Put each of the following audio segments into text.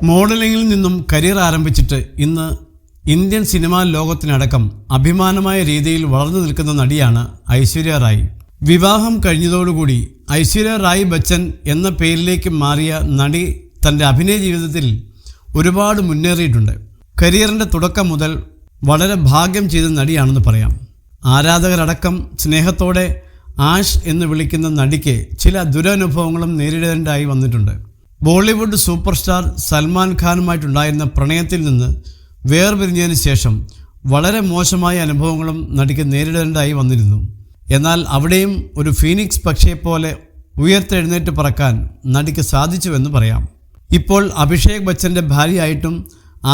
മോഡലിംഗിൽ നിന്നും കരിയർ ആരംഭിച്ചിട്ട് ഇന്ന് Indian cinema ലോകത്തിനടക്കം അഭിമാനമായ രീതിയിൽ വളർന്നു നിൽക്കുന്ന നടിയാണ് ഐശ്വര്യ റായ്. വിവാഹം കഴിഞ്ഞതോടുകൂടി ഐശ്വര്യ റായ് ബച്ചൻ എന്ന പേരിലേക്ക് മാറിയ നടി തൻ്റെ അഭിനയ ജീവിതത്തിൽ ഒരുപാട് മുന്നേറിയിട്ടുണ്ട്. കരിയറിൻ്റെ തുടക്കം മുതൽ വളരെ ഭാഗ്യം ചെയ്ത നടിയാണെന്ന് പറയാം. ആരാധകരടക്കം സ്നേഹത്തോടെ ആഷ് എന്ന് വിളിക്കുന്ന നടിക്ക് ചില ദുരനുഭവങ്ങളും നേരിടേണ്ടതായി വന്നിട്ടുണ്ട്. ബോളിവുഡ് സൂപ്പർ സ്റ്റാർ സൽമാൻ ഖാനുമായിട്ടുണ്ടായിരുന്ന പ്രണയത്തിൽ നിന്ന് വേർപിരിഞ്ഞതിന് ശേഷം വളരെ മോശമായ അനുഭവങ്ങളും നടിക്ക് നേരിടേണ്ടതായി വന്നിരുന്നു. എന്നാൽ അവിടെയും ഒരു ഫീനിക്സ് പക്ഷിയെപ്പോലെ ഉയർത്തെഴുന്നേറ്റ് പറക്കാൻ നടിക്ക് സാധിച്ചുവെന്ന് പറയാം. ഇപ്പോൾ അഭിഷേക് ബച്ചൻ്റെ ഭാര്യയായിട്ടും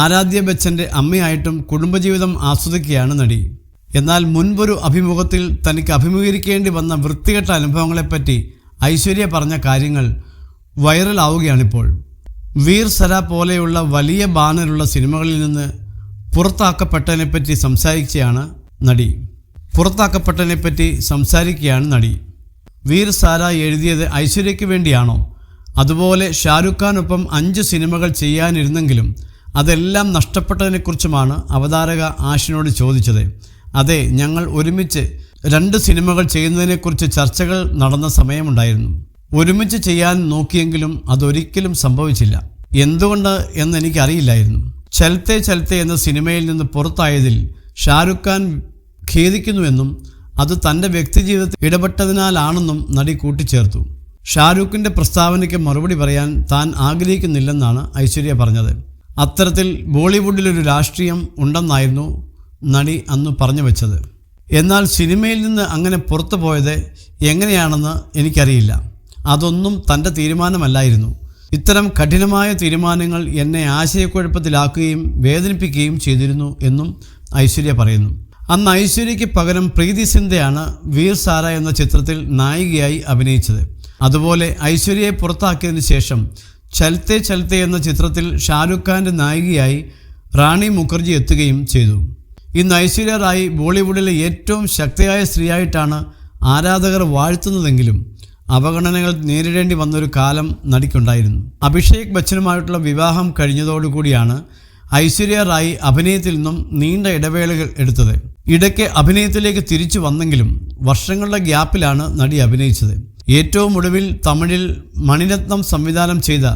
ആരാധ്യ ബച്ചൻ്റെ അമ്മയായിട്ടും കുടുംബജീവിതം ആസ്വദിക്കുകയാണ് നടി. എന്നാൽ മുൻപൊരു അഭിമുഖത്തിൽ തനിക്ക് അഭിമുഖീകരിക്കേണ്ടി വന്ന വൃത്തികെട്ട അനുഭവങ്ങളെപ്പറ്റി ഐശ്വര്യ പറഞ്ഞ കാര്യങ്ങൾ വൈറലാവുകയാണിപ്പോൾ. വീർ സര പോലെയുള്ള വലിയ ബാനറുള്ള സിനിമകളിൽ നിന്ന് പുറത്താക്കപ്പെട്ടതിനെപ്പറ്റി സംസാരിക്കുകയാണ് നടി. വീർ സാര എഴുതിയത് ഐശ്വര്യയ്ക്ക് വേണ്ടിയാണോ? അതുപോലെ ഷാരൂഖ് ഖാനൊപ്പം 5 സിനിമകൾ ചെയ്യാനിരുന്നെങ്കിലും അതെല്ലാം നഷ്ടപ്പെട്ടതിനെക്കുറിച്ചുമാണ് അവതാരക ആഷിനോട് ചോദിച്ചത്. അതെ, ഞങ്ങൾ ഒരുമിച്ച് 2 സിനിമകൾ ചെയ്യുന്നതിനെക്കുറിച്ച് ചർച്ചകൾ നടന്ന സമയമുണ്ടായിരുന്നു. ഒരുമിച്ച് ചെയ്യാൻ നോക്കിയെങ്കിലും അതൊരിക്കലും സംഭവിച്ചില്ല. എന്തുകൊണ്ട് എന്ന് എനിക്കറിയില്ലായിരുന്നു. ചൽത്തെ ചൽത്തെ എന്ന സിനിമയിൽ നിന്ന് പുറത്തായതിൽ ഷാരൂഖ് ഖാൻ ഖേദിക്കുന്നുവെന്നും അത് തൻ്റെ വ്യക്തിജീവിതത്തിൽ ഇടപെട്ടതിനാലാണെന്നും നടി കൂട്ടിച്ചേർത്തു. ഷാരൂഖിൻ്റെ പ്രസ്താവനയ്ക്ക് മറുപടി പറയാൻ താൻ ആഗ്രഹിക്കുന്നില്ലെന്നാണ് ഐശ്വര്യ പറഞ്ഞത്. അത്തരത്തിൽ ബോളിവുഡിലൊരു രാഷ്ട്രീയം ഉണ്ടെന്നായിരുന്നു നടി അന്ന് പറഞ്ഞു വെച്ചത്. എന്നാൽ സിനിമയിൽ നിന്ന് അങ്ങനെ പുറത്തു പോയത് എങ്ങനെയാണെന്ന് എനിക്കറിയില്ല. അതൊന്നും തൻ്റെ തീരുമാനമല്ലായിരുന്നു. ഇത്തരം കഠിനമായ തീരുമാനങ്ങൾ എന്നെ ആശയക്കുഴപ്പത്തിലാക്കുകയും വേദനിപ്പിക്കുകയും ചെയ്തിരുന്നു എന്നും ഐശ്വര്യ പറയുന്നു. അന്ന് ഐശ്വര്യയ്ക്ക് പകരം പ്രീതി സിന്ധയാണ് വീർ സാര എന്ന ചിത്രത്തിൽ നായികയായി അഭിനയിച്ചത്. അതുപോലെ ഐശ്വര്യയെ പുറത്താക്കിയതിന് ശേഷം ചൽത്തെ ചൽത്തെ എന്ന ചിത്രത്തിൽ ഷാരൂഖ് ഖാൻ്റെ നായികയായി റാണി മുഖർജി എത്തുകയും ചെയ്തു. ഇന്ന് ഐശ്വര്യ റായ് ബോളിവുഡിലെ ഏറ്റവും ശക്തിയായ സ്ത്രീയായിട്ടാണ് ആരാധകർ വാഴ്ത്തുന്നതെങ്കിലും അവഗണനകൾ നേരിടേണ്ടി വന്നൊരു കാലം നടിക്കുണ്ടായിരുന്നു. അഭിഷേക് ബച്ചനുമായിട്ടുള്ള വിവാഹം കഴിഞ്ഞതോടുകൂടിയാണ് ഐശ്വര്യ റായ് അഭിനയത്തിൽ നിന്നും നീണ്ട ഇടവേളകൾ എടുത്തത്. ഇടയ്ക്ക് അഭിനയത്തിലേക്ക് തിരിച്ചു വന്നെങ്കിലും വർഷങ്ങളുടെ ഗ്യാപ്പിലാണ് നടി അഭിനയിച്ചത്. ഏറ്റവും ഒടുവിൽ തമിഴിൽ മണിരത്നം സംവിധാനം ചെയ്ത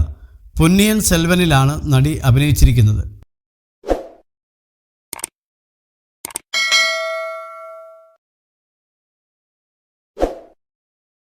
പൊന്നിയൻ സെൽവനിലാണ് നടി അഭിനയിച്ചിരിക്കുന്നത്.